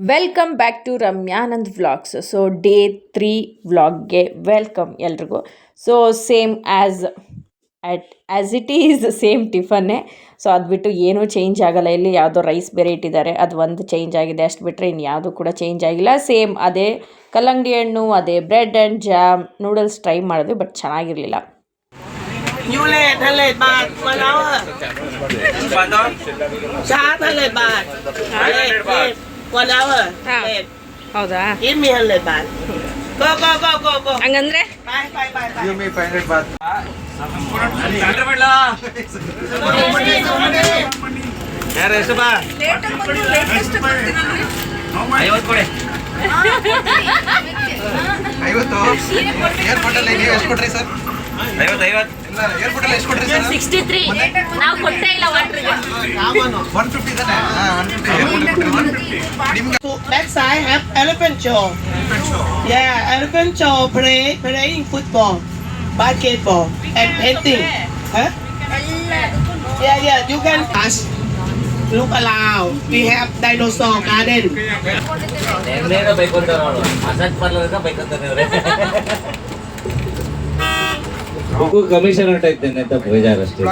Welcome back to Ramyanand vlogs. So day 3 ವ್ಲಾಗ್ಗೆ welcome ಎಲ್ರಿಗೂ. So same as it is same ಟಿಫನ್ನೇ. So ಅದು ಬಿಟ್ಟು ಏನೂ ಚೇಂಜ್ ಆಗಲ್ಲ. ಇಲ್ಲಿ ಯಾವುದೋ ರೈಸ್ ಬೇರೆ ಇಟ್ಟಿದ್ದಾರೆ, ಅದು ಒಂದು ಚೇಂಜ್ ಆಗಿದೆ. ಅಷ್ಟು ಬಿಟ್ಟರೆ ಇನ್ನು ಯಾವುದೂ ಕೂಡ ಚೇಂಜ್ ಆಗಿಲ್ಲ. ಸೇಮ್ ಅದೇ ಕಲ್ಲಂಗಡಿ ಹಣ್ಣು, ಅದೇ bread and jam, noodles try ಮಾಡಿದ್ವಿ, ಬಟ್ ಚೆನ್ನಾಗಿರಲಿಲ್ಲ. ಹೌದಾ? ಹಂಗಂದ್ರೆ Back side have elephant show. Yeah, elephant show playing football, basketball, and painting. Huh? Yeah. You can touch. Look around. We have dinosaur garden. Commission ಹೊಂಟಾಯ್ತೇನೆ ಅಂತ ಬೇಜಾರಷ್ಟೇ.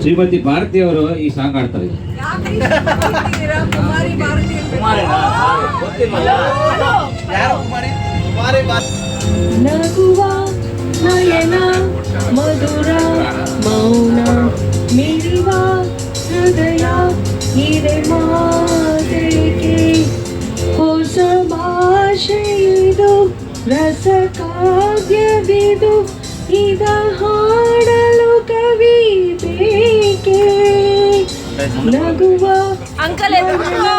ಶ್ರೀಮತಿ ಭಾರತಿ ಅವರು ಈ song ಆಡ್ತಾರೆ. ನಗುವ ನಯನ ಮಧುರ ಮೌನ ಮಿಡಿವ ಹೃದಯ ಹಿರೆ ಮಾತೆಗೆ ಹೊಸ ಭಾಷೆಯಿದು ರಸ ಕಾವ್ಯವಿದು ಇದ ಹಾಡಲು ಕವಿ ಬೇಕೆ ನಗುವ ಅಂಕಲ್ ಎದ್ಬಿಟ್ರು.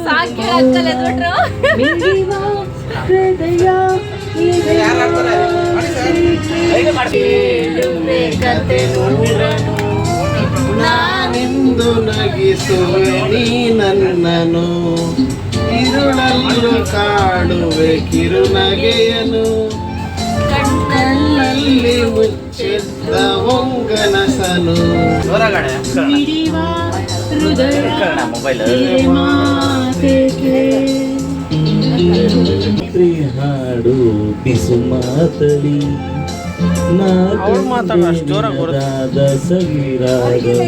ಸಾಕು ಅಂಕಲ್ ಎದ್ಬಿಟ್ರು. ಮಿಡಿವ ಹೃದಯ ಹಿರೆ ಕತೆ ನೂರನು ನಾನೆಂದು ನಗಿಸುವೆ ನೀ ನನ್ನನು, ಇರುಳಲ್ಲೂ ಕಾಡುವೆ ಕಿರುನಗೆಯನು, ಕಣ್ಣಲ್ಲಿ ಮುಚ್ಚಿದ್ದ ಒಂಗನಸನು. ಮಿಡಿವ ಹೃದಯ ಹಿರೆ ಮಾತೆಗೆ ಹಾಡು ಬಿಸು ಮಾತಲಿ ನಾದ ಸವಿರಾಗವ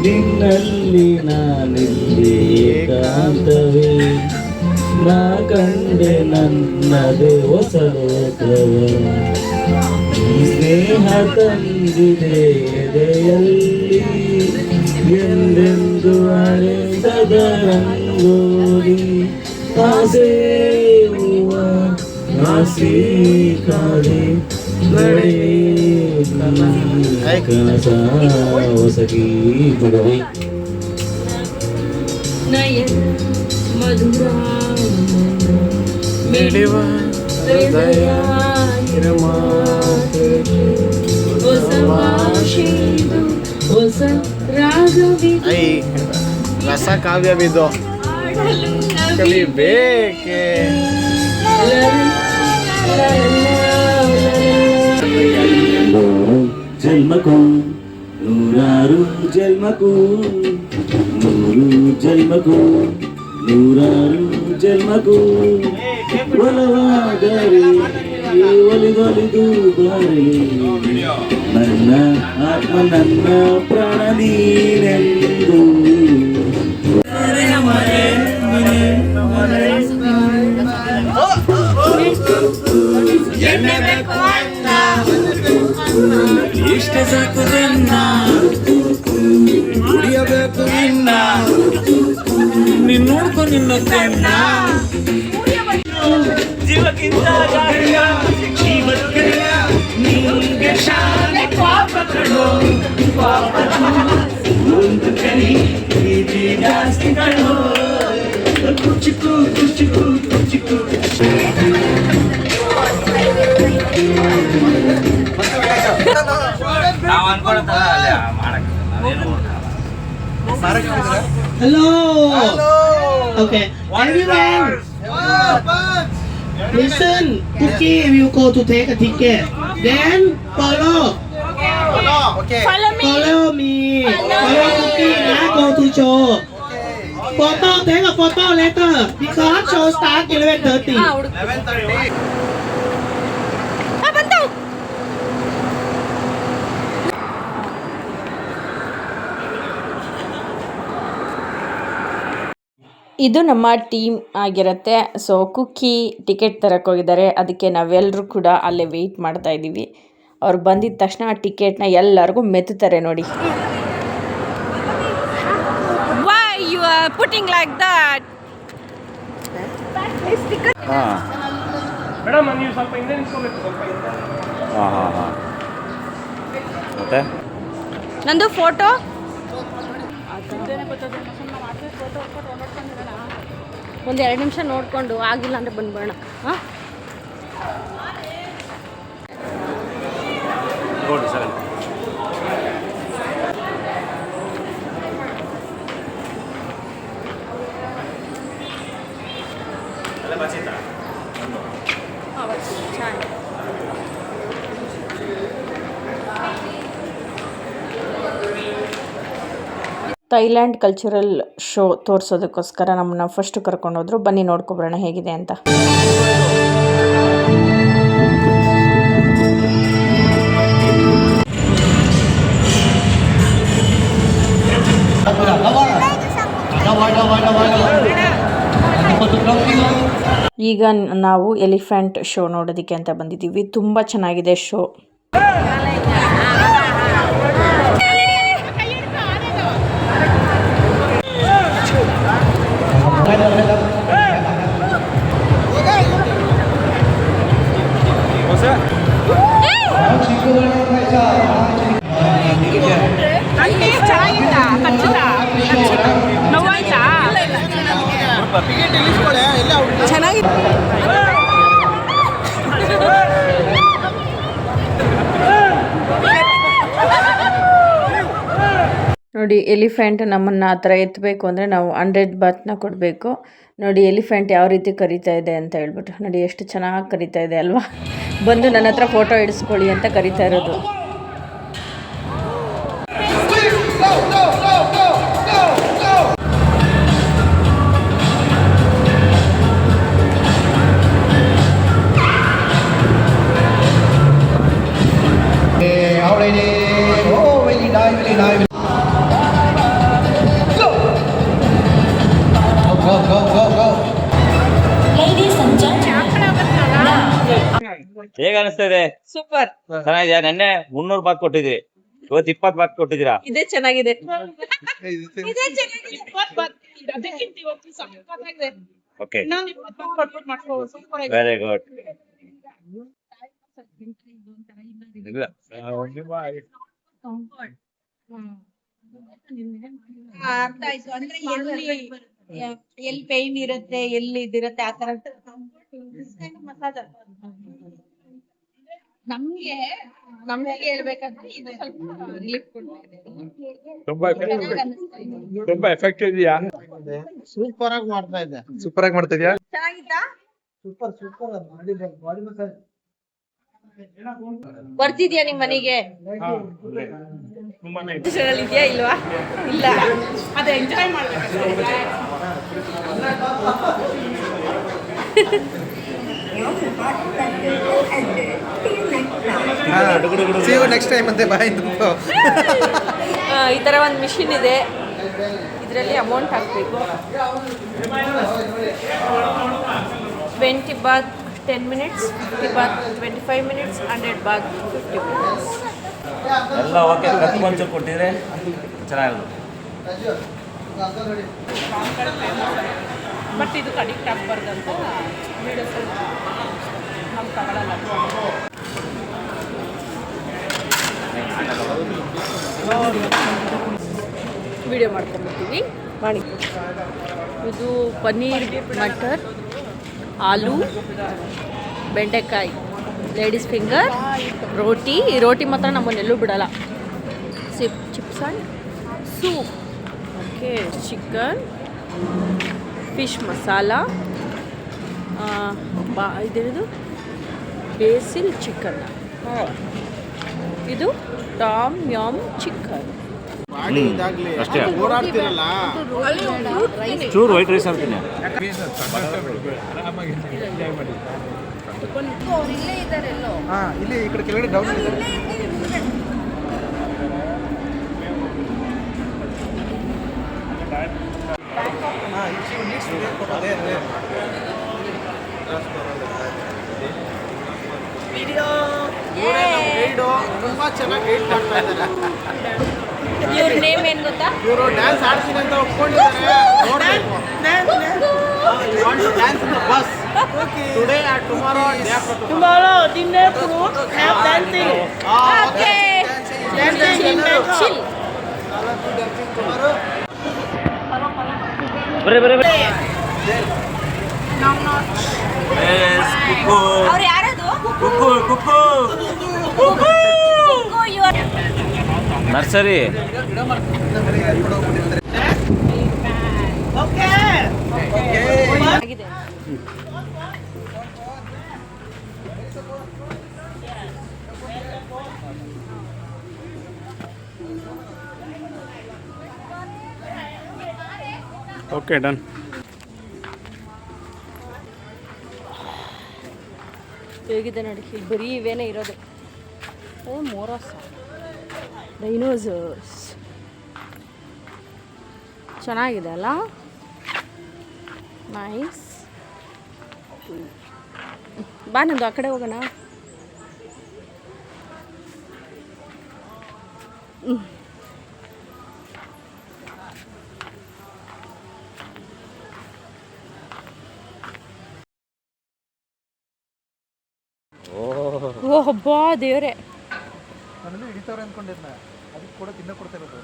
ನಿನ್ನಲ್ಲಿ ನಾನಿಲ್ಲಿ ಏಕಾಂತವೇ ನಾ ಕಂಡೆ ನನ್ನದೇ ಹೊಸ ಲೋಕವ ಸ್ನೇಹ ತಂದಿದೆ ಎದೆಯಲ್ಲಿ ಎಂದೆಂದು ಅಳೆದದ ರಂಗೋಲಿ ಆಸೆ ಹೂವ ಆಸೆ ಕಾದೆ ನಡೆ ಕನಸ ಹೊಸಗಿ ಬಿಡವೆ ನಯನ ಮಧುರ ಮಿಡಿವ ಹೃದಯ ಹೊಸ ಭಾಷೆದು ಹೊಸ ರಾಗವಿದು ರಸ ಕಾವ್ಯವಿದು ಕಲಿಬೇಕೆ. ಜನ್ಮಕ್ಕೂ ನೂರಾರು ಜನ್ಮಕ್ಕೂ ನೂರು ಜನ್ಮಕ್ಕೂ ನೂರಾರು ಜನ್ಮಕ್ಕೂ ಒಲವಾದರೆ ಒಲಿದೊಲಿದು ಬರಲಿ ನನ್ನ ಆತ್ಮ ನನ್ನ ಪ್ರಾಣ ನೀನೆಂದು. ಇಷ್ಟ ಸಾಕು ನನ್ನ ಕುಡಿಯಬೇಕು ನಿನ್ನ ನೀನ್ ನೋಡ್ಕೊ ನಿನ್ನ ಕಣ್ಣ ಜೀವಕ್ಕಿಂತ ಜೀವಕ್ಕೆ ನಿಂಗೆ ಶಾಲೆ ಪಾಪ ಕಣೋ ಪಾಪ ಒಂದು ಕರಿ ಪ್ರೀತಿ ಜಾಸ್ತಿ ಕಣೋ ಕುಚಿಕು ಕುಚಿಕು ಕುಚಿಕು. Hello. Okay. Everyone. Listen. Cookie will go to take a ticket. Then follow. Okay. Follow me. Follow Cookie. go to show. Photo, take a photo later. Because show start 11:30. ಇದು ನಮ್ಮ ಟೀಮ್ ಆಗಿರುತ್ತೆ. ಸೊ ಕುಕ್ಕಿ ticket ತರಕ್ಕೆ ಹೋಗಿದ್ದಾರೆ, ಅದಕ್ಕೆ ನಾವೆಲ್ಲರೂ ಕೂಡ ಅಲ್ಲೇ weight ಮಾಡ್ತಾ ಇದ್ದೀವಿ. ಅವ್ರು ಬಂದಿದ ತಕ್ಷಣ ಆ ಟಿಕೆಟ್ನ ಎಲ್ಲರಿಗೂ ಮೆತ್ತುತ್ತಾರೆ ನೋಡಿ. Why you are putting like that? ಹಾಂ ಮೇಡಮ್ ನೀವು ಸ್ವಲ್ಪ ಹಿಂದೆ ನಿಲ್ಸ್ಕೊಬೇಕು ಸ್ವಲ್ಪ ಹಾಂ ಹಾಂ ಹಾಂ ಮತ್ತೆ ನಂದು ಫೋಟೋ ಒಂದು 2 ನಿಮಿಷ ನೋಡಿಕೊಂಡು ಆಗಿಲ್ಲ ಅಂದರೆ ಬಂದ್ಬೇಡ. ಹಾಂ ನೋಡಿ ಸರ್ ಥೈಲ್ಯಾಂಡ್ ಕಲ್ಚರಲ್ ಶೋ ತೋರಿಸೋದಕ್ಕೋಸ್ಕರ ನಮ್ಮನ್ನ ಫಸ್ಟ್ ಕರ್ಕೊಂಡೋದ್ರು. ಬನ್ನಿ ನೋಡ್ಕೊಬರೋಣ ಹೇಗಿದೆ ಅಂತ. ಈಗ ನಾವು ಎಲಿಫೆಂಟ್ ಶೋ ನೋಡೋದಕ್ಕೆ ಅಂತ ಬಂದಿದ್ದೀವಿ. ತುಂಬ ಚೆನ್ನಾಗಿದೆ ಶೋ. ನೋಡಿ ಎಲಿಫೆಂಟ್ ನಮ್ಮನ್ನು ಆ ಥರ ಎತ್ತಬೇಕು ಅಂದರೆ ನಾವು 100 ಬಾತ್ನ ಕೊಡಬೇಕು. ನೋಡಿ ಎಲಿಫೆಂಟ್ ಯಾವ ರೀತಿ ಕರೀತಾ ಇದೆ ಅಂತ ಹೇಳ್ಬಿಟ್ಟು. ನೋಡಿ ಎಷ್ಟು ಚೆನ್ನಾಗಿ ಕರೀತಾ ಇದೆ ಅಲ್ವಾ. ಬಂದು ನನ್ನ ಹತ್ರ ಫೋಟೋ ಹಿಡಿಸ್ಕೊಳ್ಳಿ ಅಂತ ಕರೀತಾ ಇರೋದು. ಹೇಗೆ ಅನಿಸ್ತಾ ಇದೆ? ಸೂಪರ್, ಚೆನ್ನಾಗಿದ್ಯಾ? ನೆನ್ನೆ 300 ಬಾತ್ ಕೊಟ್ಟಿದ್ರಿ, ಇವತ್ತು 20 ಬಾತ್ ಕೊಟ್ಟಿದ್ದೀರಾ. ಇದೇ ಚೆನ್ನಾಗಿದೆ. Okay, very good. ಅರ್ಥ ಆಯ್ತು. ಅಂದ್ರೆ ಎಲ್ಲಿ ಪೈನ್ ಇರುತ್ತೆ, ಎಲ್ಲಿ ಇದಿರುತ್ತೆ, ಆ ತರ ಮಸಾಜ್. ನಮ್ಗೆ ಹೇಳ್ಬೇಕಂದ್ರೆ ಇದು ಸ್ವಲ್ಪ ರಿಲೀಫ್ ಕೊಡ್ತಿದೆ. ತುಂಬಾ ಎಫೆಕ್ಟ್ ಇದೆಯಾ? ಸೂಪರ್ ಆಗಿ ಮಾಡ್ತಾ ಇದ್ದೆ. ಸೂಪರ್ ಆಗಿ ಮಾಡ್ತಾ ಇದೆಯಾ? ಚೆನ್ನಾಗಿತ್ತಾ? ಸೂಪರ್ ಬಾಡಿ ಮಸಾಜ್ ಬರ್ತಿದ್ಯಾ ನಿಮ್ ಮನೆಗೆ? ಇದೆಯಾ ಇಲ್ವಾ? ಇಲ್ಲ, ಅದು ಎಂಜಾಯ್ ಮಾಡ್ಬೇಕು. See you next time ಅಂತೆ. ಬಾಯ್. ಈ ಥರ ಒಂದು ಮಿಷಿನ್ ಇದೆ, ಇದರಲ್ಲಿ ಅಮೌಂಟ್ ಹಾಕಬೇಕು. 20 baht 10 minutes, 50 baht 25 minutes, 100 baht 50 minutes. ಎಲ್ಲ ಓಕೆ. ಖರ್ಚು ಒಂಚೂರು ಕೊಟ್ಟಿದ್ರೆ ಚೆನ್ನಾಗಿರೋದು. ಬಟ್ ಇದಕ್ಕೆ ಅಡಿಕ್ಟ್ ಆಗಬಾರ್ದಂತ ವೀಡಿಯೋಸಲ್ಲಿ ನಾವು ತಗೊಳ್ಳಲ್ಲ. ವಿಡಿಯೋ ಮಾಡ್ಕೊಂಡ್ಬಿಡ್ತೀವಿ ಮಾಡಿ. ಇದು ಪನ್ನೀರ್ ಮಟರ್, ಆಲೂ, ಬೆಂಡೆಕಾಯಿ, ಲೇಡೀಸ್ ಫಿಂಗರ್, ರೋಟಿ. ಈ ರೋಟಿ ಮಾತ್ರ ನಮ್ಮನ್ನೆಲ್ಲೂ ಬಿಡಲ್ಲ. Chips and soup. Okay, chicken, fish masala, ಇದೇನಿದು ಬೇಸಿಲ್ ಚಿಕನ್, ಇದು ಟಾಮ್ ಯಮ್ ಚಿಕನ್. ಅಷ್ಟೇ ಚೂರು ವೈಟ್ ರೈಸ್ ಅಂತೀನಿ. ಇಲ್ಲಿ ಈ ಕಡೆ ಕೆಳಗಡೆ ಡೌನ್ ಇದೆ. ತುಂಬಾ ಚೆನ್ನಾಗಿ ಗೈಡ್ ಮಾಡ್ತಾ ಇದ್ದಾರೆ. ಇವ್ರ ನೇಮ್ ಏನು ಗೊತ್ತಾ? ಇವರು ಡ್ಯಾನ್ಸ್ ಆಡ್ತೀನಿ ಅಂತ ಒಪ್ಕೊಂಡಿದ್ದಾರೆ. ನೋಡ್ಬೇಕು. Dance in the bus today or tomorrow day after tomorrow dinner food have dancing. Okay dancing in chill. ಅವ್ರು ಯಾರದು? ನರ್ಸರಿ ಓಕೆ ಆಗಿದೆ. Okay done. ಹೇಗಿದೆ ನೋಡಿ, ಇಲ್ಲಿ ಬರೀ ಇವೇನೇ ಇರೋದು. ಮೋರಸ್ ಡೈನೋಸರ್ಸ್ ಚೆನ್ನಾಗಿದೆ ಅಲ್ಲ, ನೈಸ್. ಬಾ ನಂದು ಆ ಕಡೆ ಹೋಗೋಣ. ಓ ಹಬ್ಬ ದೇವ್ರೆ, ನಾನು ಹಿಡಿತವ್ರೆ ಅಂದ್ಕೊಂಡಿದ್ನ, ಅದಕ್ಕೆ ಕೂಡ ತಿನ್ನ ಕೊಡ್ತಾ ಇರೋದು.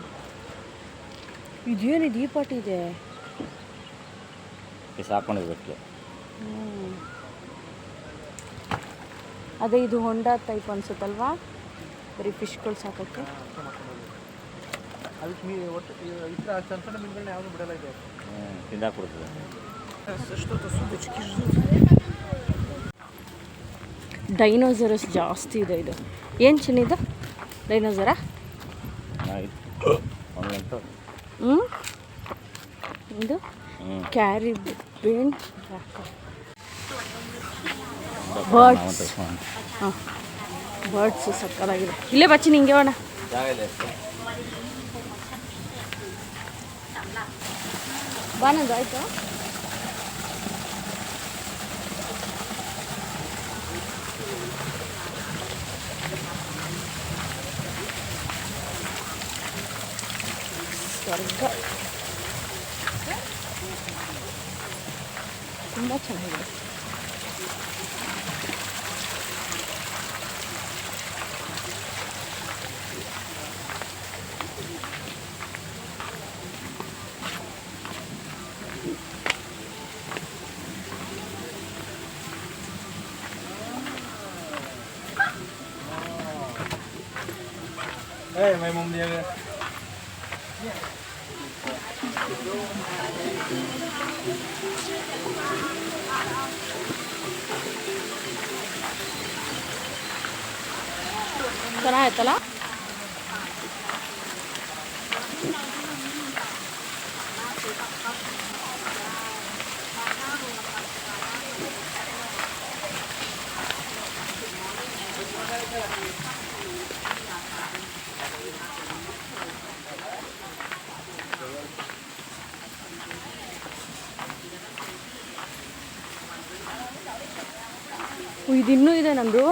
ಇದೇನಿದೆ ಈ ಪಾಟ್ ಇದೆ. ಸಾಕೊಂಡಿರ್ಬೇಕು. ಅದೇ ಇದು ಹೊಂಡಾ ಟೈಪ್ ಅನ್ಸುತ್ತಲ್ವಾ, ಬರೀ ಫಿಶ್ಗಳು ಸಾಕೋಕ್ಕೆ. ಅದಕ್ಕೆ ಒಟ್ಟು ಈ ಥರ ಸಣ್ಣ ಸಣ್ಣ ಮೀನುಗಳನ್ನ ಯಾವುದು ಬಿಡಲ್ಲ ಇದೆ. ತಿಂದಾಕ್ ಕೊಡ್ತದೆ. ಡೈನೋಸರಸ್ ಜಾಸ್ತಿ ಇದೆ. ಇದು ಏನು ಚಿನ್ನಿದು ಡೈನೋಸರಾ? ಹ್ಞೂ ಇದು ಕ್ಯಾರಿಬೇನ್ ಬರ್ಡ್ಸ್. ಹಾಂ ಬರ್ಡ್ಸು ಸಕ್ಕತ್ತಾಗಿದೆ. ಇಲ್ಲೇ ಬಚ್ಚಿ ನಿಂಗೆ ಹೋಣ. ಬಾನದು ಆಯಿತು. ಸ್ವರ್ಗ ತುಂಬ ಚೆನ್ನಾಗಿದೆ. ಮೈ ಮಮ್ಮಿ ಚೆನ್ನಾಗಿತ್ತಲ್ಲ. ಇದಿನ್ನೂ ಇದೆ ನಂದು.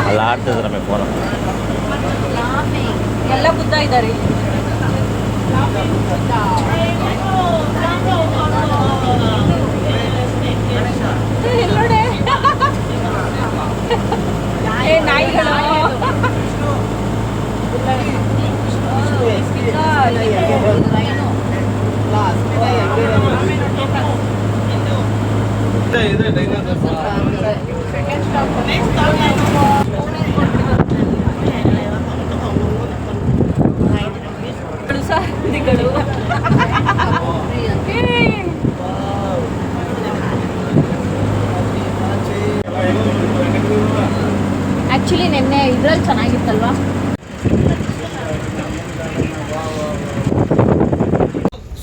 ಅಲ್ಲ ಆಡ್ತಿದ್ರೆ ನಮಗೆ ಫೋನ್ ಎಲ್ಲ ಬುದ್ಧ ಇದ್ದಾರೆ. ಎಲ್ಲೋಡೆ ನಾಯಿಗಳು. ಸಾಧಿಗಳು ಆ್ಯಕ್ಚುಲಿ ನಿನ್ನೆ ಇದ್ರಲ್ಲಿ ಚೆನ್ನಾಗಿತ್ತಲ್ವಾ?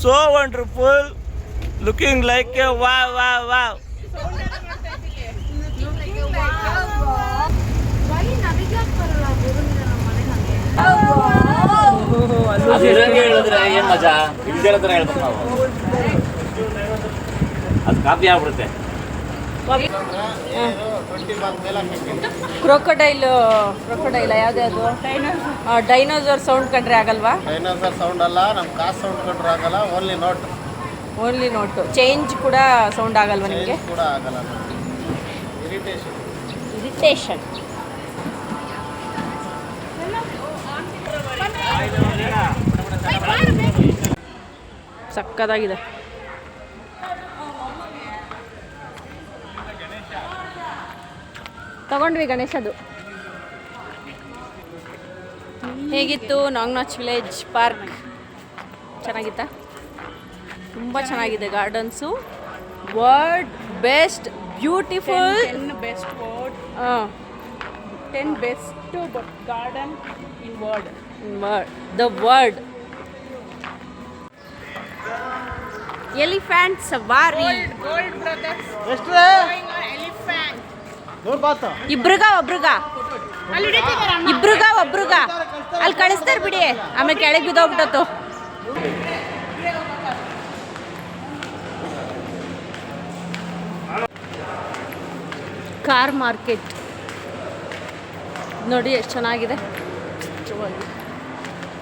So wonderful, looking like a wow, wow, wow. ಹೇಳಿದ್ರೆ ಏನ್ ಮಜಾ, ಇಲ್ದೇ ಥರ ಹೇಳ್ಬೇಕು ನಾವು. ಅದು ಕಾಪಿ ಆಗ್ಬಿಡುತ್ತೆ. ಕ್ರೊಕೊಡೈಲ್ ಯಾವ್ದು ಡೈನೋಸರ್ ಸೌಂಡ್ ಕಂಡ್ರೆ ಆಗಲ್ವಾ? ಡೈನೋಸರ್ ಸೌಂಡ್ ಅಲ್ಲ, ನಮ್ಮ ಕಾಸು ಸೌಂಡ್ ಕಂಡ್ರೆ ಆಗಲ್ಲ, ಓನ್ಲಿ ನೋಟು ಚೇಂಜ್ ಕೂಡ ಸೌಂಡ್ ಆಗಲ್ವಾ ನಿಮಗೆ? ಕೂಡ ಆಗಲ್ಲ. ಇರಿಟೇಷನ್. ಸಕ್ಕದಾಗಿದೆ. ತಗೊಂಡ್ವಿ ಗಣೇಶದು. ಹೇಗಿತ್ತು ನಾಗ್ನಾಚ್ ವಿಲೇಜ್ ಪಾರ್ಕ್? ಚೆನ್ನಾಗಿತ್ತಾ? ತುಂಬ ಚೆನ್ನಾಗಿದೆ gardens. World best beautiful 10 best word, 10 best garden in world. The world. Elephant ಸವಾರಿ. Gold brothers going on elephant. ಇಬ್ರಿಗ ಒಬ್ರಿಗ ಅಲ್ಲಿ ಕಳಿಸ್ತಾರೆ ಬಿಡಿ, ಆಮೇಲೆ ಕೆಳಗೆ ಬಿದ್ದೋಗ್ಬಿಟ್ಟತ್ತು. ಕಾರ್ ಮಾರ್ಕೆಟ್ ನೋಡಿ ಎಷ್ಟು ಚೆನ್ನಾಗಿದೆ.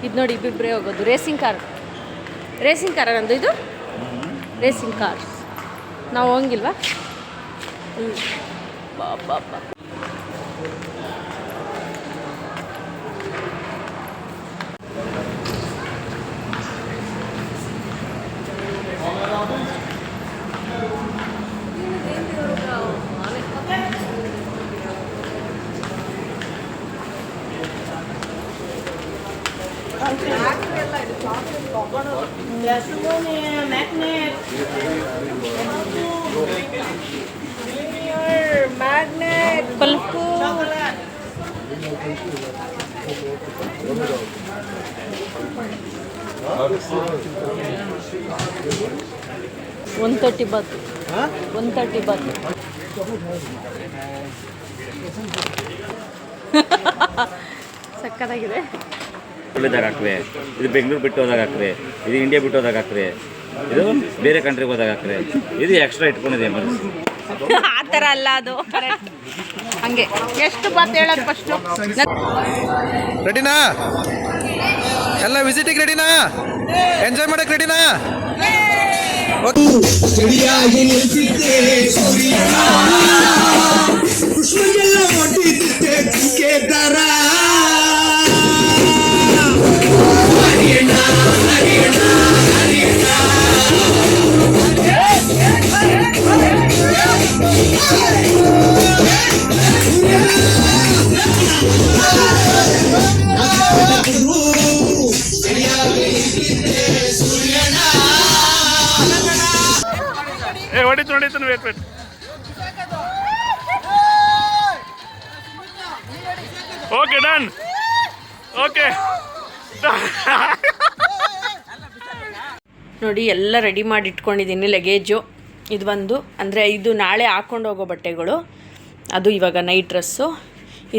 ಇದು ನೋಡಿ ಇಬ್ಬಿಬ್ಬರೇ ಹೋಗೋದು. ರೇಸಿಂಗ್ ಕಾರ್ ನಂದು ಇದು ರೇಸಿಂಗ್ ಕಾರ್. ನಾವು ಹೋಗಿಲ್ವಾ? ಬಾ ಮ್ಯಾಗ್ನೆಟ್ ಪಲ್ಕು. $130 ಬಾತು. ಸಕ್ಕತ್ತಾಗಿದೆ. ಒಳ್ಳೆದಾಗ ಹಾಕ್ರೆ, ಇದು ಬೆಂಗಳೂರು ಬಿಟ್ಟು ಹೋದಾಗ ಹಾಕ್ರೆ, ಇದು ಇಂಡಿಯಾ ಬಿಟ್ಟು ಹೋದಾಗ ಹಾಕ್ರೆ, ಇದು ಬೇರೆ ಕಂಟ್ರಿಗೆ ಹೋದಾಗ ಹಾಕ್ರೆ, ಇದು ಎಕ್ಸ್ಟ್ರಾ ಇಟ್ಕೊಂಡಿದೆ ಎಮರ್ಜೆನ್ಸಿ. ಆ ಥರ ಅಲ್ಲ ಅದು. ಹಂಗೆ ಎಷ್ಟು ಬಾತ್ ಹೇಳೋದು ಫಸ್ಟು? ರೆಡಿನಾ? ಎಲ್ಲ ವಿಸಿಟಿಗೆ ರೆಡಿನಾ? ಎಂಜಾಯ್ ಮಾಡಕ್ ರೆಡಿನಾ? ಹೊಡಿತಾನೆ ವೇಟ್ ಓಕೆ ಡನ್. ಓಕೆ ನೋಡಿ ಎಲ್ಲ ರೆಡಿ ಮಾಡಿ ಇಟ್ಕೊಂಡಿದ್ದೀನಿ. ಲಗೇಜು ಇದು ಒಂದು, ಅಂದರೆ ಇದು ನಾಳೆ ಹಾಕ್ಕೊಂಡು ಹೋಗೋ ಬಟ್ಟೆಗಳು, ಅದು ಇವಾಗ ನೈಟ್ ಡ್ರೆಸ್ಸು.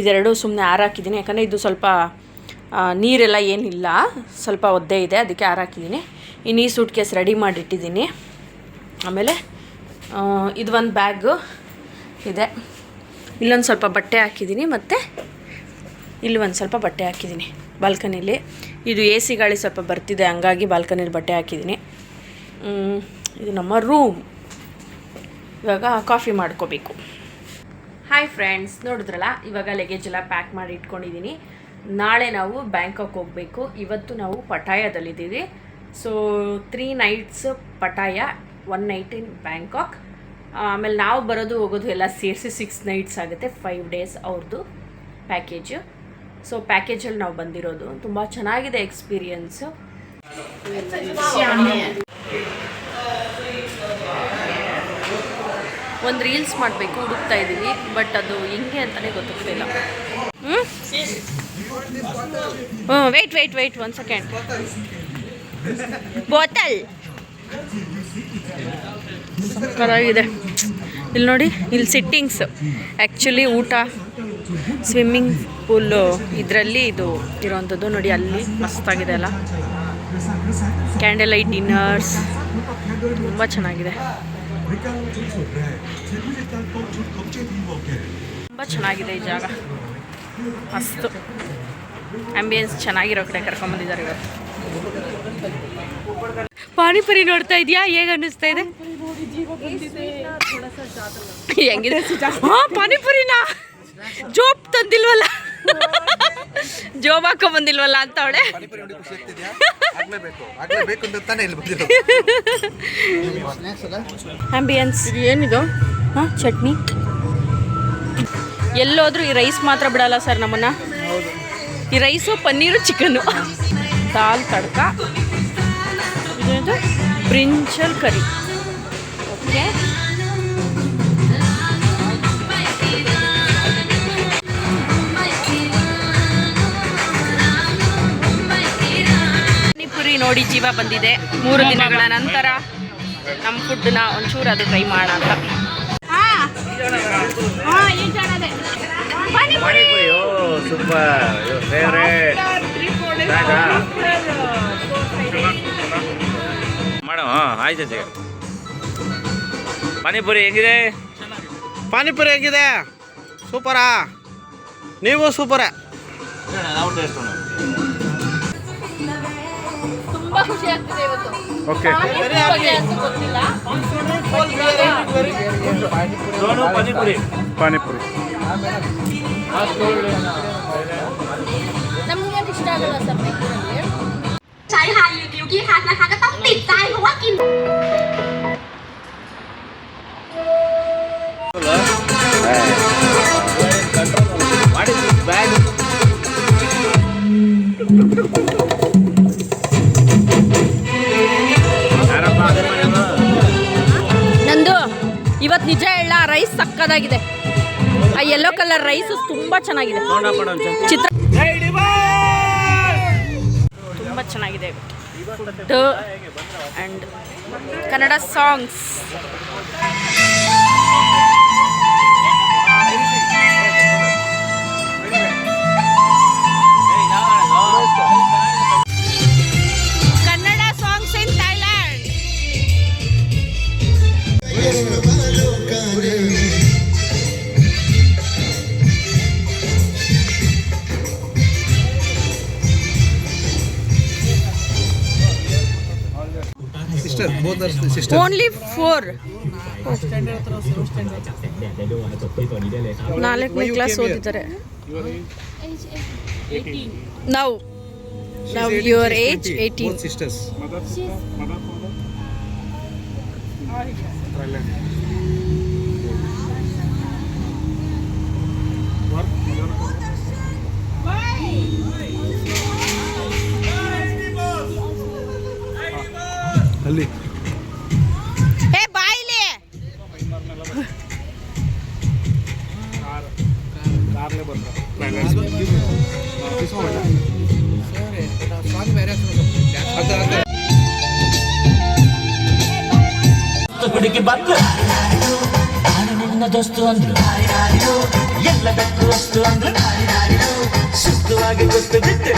ಇದೆರಡು ಸುಮ್ಮನೆ ಹಾರಾಕಿದ್ದೀನಿ, ಯಾಕಂದರೆ ಇದು ಸ್ವಲ್ಪ ನೀರೆಲ್ಲ ಏನಿಲ್ಲ, ಸ್ವಲ್ಪ ಒದ್ದೆ ಇದೆ, ಅದಕ್ಕೆ ಹಾರಾಕಿದ್ದೀನಿ. ಇನ್ನು ಈ ಸೂಟ್ ಕೇಸ್ ರೆಡಿ ಮಾಡಿಟ್ಟಿದ್ದೀನಿ. ಆಮೇಲೆ ಇದು ಒಂದು ಬ್ಯಾಗು ಇದೆ, ಇಲ್ಲೊಂದು ಸ್ವಲ್ಪ ಬಟ್ಟೆ ಹಾಕಿದ್ದೀನಿ, ಮತ್ತು ಇಲ್ಲಿ ಒಂದು ಸ್ವಲ್ಪ ಬಟ್ಟೆ ಹಾಕಿದ್ದೀನಿ ಬಾಲ್ಕನಿಲಿ. ಇದು ಎ ಸಿ ಗಾಳಿ ಸ್ವಲ್ಪ ಬರ್ತಿದೆ, ಹಂಗಾಗಿ ಬಾಲ್ಕನಿಲಿ ಬಟ್ಟೆ ಹಾಕಿದ್ದೀನಿ. ಇದು ನಮ್ಮ ರೂಮ್. ಇವಾಗ ಕಾಫಿ ಮಾಡ್ಕೋಬೇಕು. ಹಾಯ್ ಫ್ರೆಂಡ್ಸ್, ನೋಡಿದ್ರಲ್ಲ, ಇವಾಗ ಲಗೇಜ್ ಎಲ್ಲ ಪ್ಯಾಕ್ ಮಾಡಿ ಇಟ್ಕೊಂಡಿದ್ದೀನಿ. ನಾಳೆ ನಾವು ಬ್ಯಾಂಕಾಕ್ ಹೋಗಬೇಕು. ಇವತ್ತು ನಾವು ಪಟಾಯದಲ್ಲಿದ್ದೀವಿ. ಸೊ 3 nights ಪಟಾಯ, 1 night ಇನ್ ಬ್ಯಾಂಕಾಕ್. ಆಮೇಲೆ ನಾವು ಬರೋದು ಹೋಗೋದು ಎಲ್ಲ ಸೇರಿಸಿ 6 nights ಆಗುತ್ತೆ. 5 days ಅವ್ರದ್ದು ಪ್ಯಾಕೇಜು. ಸೊ ಪ್ಯಾಕೇಜಲ್ಲಿ ನಾವು ಬಂದಿರೋದು. ತುಂಬ ಚೆನ್ನಾಗಿದೆ ಎಕ್ಸ್ಪೀರಿಯನ್ಸು. ಒಂದು ರೀಲ್ಸ್ ಮಾಡಬೇಕು ಹುಡುಕ್ತಾ ಇದ್ದೀವಿ, ಬಟ್ ಅದು ಹೆಂಗೆ ಅಂತಲೇ ಗೊತ್ತಾಗ್ತಿಲ್ಲ. Weight 1 second. ಬೋತಲ್ ಸಕ್ಕತ್ತಾಗಿದೆ. ಇಲ್ಲಿ ನೋಡಿ, ಇಲ್ಲಿ ಸಿಟ್ಟಿಂಗ್ಸ್. ಆ್ಯಕ್ಚುಲಿ ಊಟ ಸ್ವಿಮ್ಮಿಂಗ್ ಪೂಲು ಇದರಲ್ಲಿ ಇದು ಇರೋವಂಥದ್ದು ನೋಡಿ. ಅಲ್ಲಿ ಮಸ್ತಾಗಿದೆ ಅಲ್ಲ. ಕ್ಯಾಂಡಲ್ ಲೈಟ್ ಡಿನ್ನರ್ಸ್ ತುಂಬ ಚೆನ್ನಾಗಿದೆ. ತುಂಬ ಚೆನ್ನಾಗಿದೆ ಈ ಜಾಗ. ಮಸ್ತು ಆ್ಯಂಬಿಯನ್ಸ್ ಚೆನ್ನಾಗಿರೋ ಕಡೆ ಕರ್ಕೊಂಬಂದಿದ್ದಾರೆ ಇವತ್ತು. ಪಾನಿಪುರಿ ನೋಡ್ತಾ ಇದೆಯಾ? ಹೇಗೆ ಅನ್ನಿಸ್ತಾ ಇದೆ? ಹೆಂಗಿದೆ? ಹಾಂ, ಪಾನಿಪುರಿನಾ ಜೋಬ್ ತಂದಿಲ್ವಲ್ಲ, ಜೋಬ್ ಹಾಕೊಂಬಂದಿಲ್ವಲ್ಲ ಅಂತ ಅವಳೆ. ಆಂಬಿಯನ್ಸ್ ಏನಿದು? ಹಾಂ, ಚಟ್ನಿ. ಎಲ್ಲೋದ್ರೂ ಈ ರೈಸ್ ಮಾತ್ರ ಬಿಡಲ್ಲ ಸರ್ ನಮ್ಮನ್ನ. ಈ ರೈಸು, ಪನ್ನೀರು, ಚಿಕನ್ನು, ದಾಲ್ ತಡ್ಕ, ಇದೇನು ಬ್ರಿಂಜಲ್ ಕರಿ. ಓಕೆ, ಪಾನಿಪುರಿ ನೋಡಿ ಜೀವ ಬಂದಿದೆ. 3 ದಿನಗಳ ನಂತರ ನಮ್ಮ ಫುಡ್ನ ಒಂಚೂರು ಅದು ಟ್ರೈ ಮಾಡೋಣ ಅಂತ. Panipuri super favourite madam. ಆಯ್ತು ಸರ್. ಪಾನಿಪುರಿ ಹೆಂಗಿದೆ? ಪಾನಿಪುರಿ ಹೇಗಿದೆ? ಸೂಪರಾ? ನೀವು ಸೂಪರೇ. ನಾವು ಟೇಸ್ಟ್ ಮಾಡೋಣ. ತುಂಬಾ ಖುಷಿ ಆಗ್ತಿದೆ ಇವತ್ತು. ಓಕೆ, ಗೊತ್ತಿಲ್ಲ. ಪಾನಿಪುರಿ ಪಾನಿಪುರಿ ನಮ್ಗೆ ಇಷ್ಟ ಆಗಲ್ಲ ಸರ್ ಬೆಂಗಳೂರಲ್ಲಿ. ใช้ไฮรีวิวกี้คัทนะคะก็ต้องติดใจเพราะว่ากิน What is this bag? ನಂದು ಇವತ್ತು ನಿಜ ಹೇಳ, ರೈಸ್ ಸಕ್ಕದಾಗಿದೆ. ಆ ಯೆಲ್ಲೋ ಕಲರ್ ರೈಸ್ ತುಂಬಾ ಚೆನ್ನಾಗಿದೆ. ಚಿತ್ರ ತುಂಬ ಚೆನ್ನಾಗಿದೆ. Food and Kannada songs. Kannada songs in Thailand. Sister, both are sisters. Only 4. 4ನೇ class ಓದಿದ್ದಾರೆ. Now your age 18. Both sisters. ಅಲ್ಲಿ ಏ ಬಾಯಿಲಿ ಕಾರ್ಲೆ ಬಂದ್ರ ಹುಡುಗಿ ಬಂದು ನಾನು ನಿನ್ನ ದೋಸ್ತು ಅಂದ್ರು, ಎಲ್ಲದಕ್ಕೂ ವಸ್ತು ಅಂದ್ರು, ಸುತ್ತುವಾಗಿ ಗೊತ್ತು ಬಿಟ್ಟು